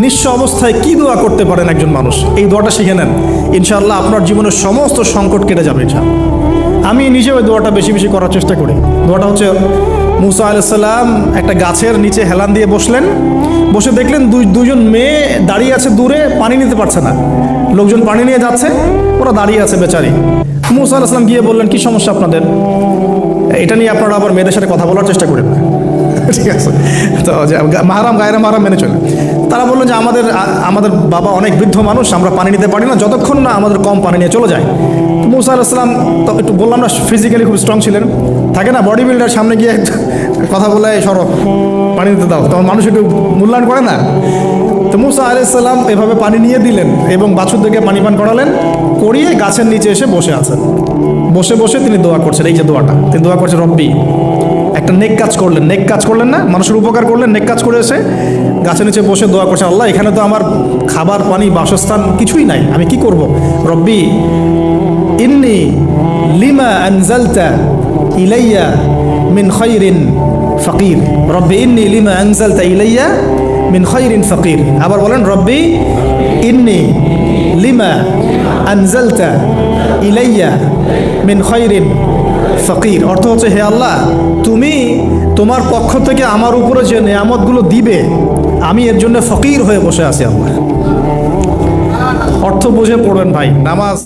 নিঃস্ব অবস্থায় কি দোয়া করতে পারেন একজন মানুষ, এই দোয়াটা শিখে নেন, ইনশাআল্লাহ আপনার জীবনের সমস্ত সংকট কেটে যাবে ইনশাআল্লাহ। আমি নিজেও ওই দোয়াটা বেশি বেশি করার চেষ্টা করি। দোয়াটা হচ্ছে, মুসা আলাইহিস সালাম একটা গাছের নিচে হেলান দিয়ে বসলেন, বসে দেখলেন দুইজন মেয়ে দাঁড়িয়ে আছে দূরে, পানি নিতে পারছে না, লোকজন পানি নিয়ে যাচ্ছে, ওরা দাঁড়িয়ে আছে বেচারি। মুসা আলাইহিস সালাম গিয়ে বললেন, কি সমস্যা আপনাদের? এটা নিয়ে আপনারা আবার মেয়েদের সাথে কথা বলার চেষ্টা করেন না, ঠিক আছে? তো মাহারাম গায়রা মাহারাম মেনে চলে। তারা বললেন যে আমাদের বাবা অনেক বৃদ্ধ মানুষ, আমরা পানি নিতে পারি না যতক্ষণ না আমাদের কম পানি নিয়ে চলে যায়। তো মুসা আলাইহিস সালাম তো একটু বললাম না, ফিজিক্যালি খুব স্ট্রং ছিলেন, থাকে না বডি বিল্ডার, সামনে গিয়ে কথা বলে সরো পানি নিতে দাও, তখন মানুষ একটু মূল্যায়ন করে না। তো মুসা আলাইহিস সালাম এভাবে পানি নিয়ে দিলেন এবং বাছুরদেরকে পানি পান করালেন, করিয়ে গাছের নিচে এসে বসে আছেন। বসে বসে তিনি দোয়া করছেন, এই যে দোয়াটা তিনি দোয়া করছেন, রব্বি, একটা নেক কাজ করলেন, নেক কাজ করলেন না, মানুষের উপকার করলেন, নেক কাজ করে এসে গাছের নিচে বসে দোয়া করছেন, আল্লাহ এখানে তো আমার খাবার পানি বাসস্থান কিছুই নাই, আমি কি করব? রব্বি ইন্নি লিমা আনজালতা ইলাইয়া মিন খায়রিন ফাকির, রব্বি ইন্নি লিমা আনজালতা ইলাইয়া মিন খায়রিন ফাকির। আবার বলেন, রব্বি ইন্নি লিমা আনজালতা ইলাইয়া মিন খায়রিন ফকির। অর্থ হচ্ছে, হে আল্লাহ, তুমি তোমার পক্ষ থেকে আমার উপরে যে নেয়ামতগুলো দিবে, আমি এর জন্য ফকির হয়ে বসে আছি আল্লাহ। অর্থ বুঝে পড়বেন ভাই, নামাজ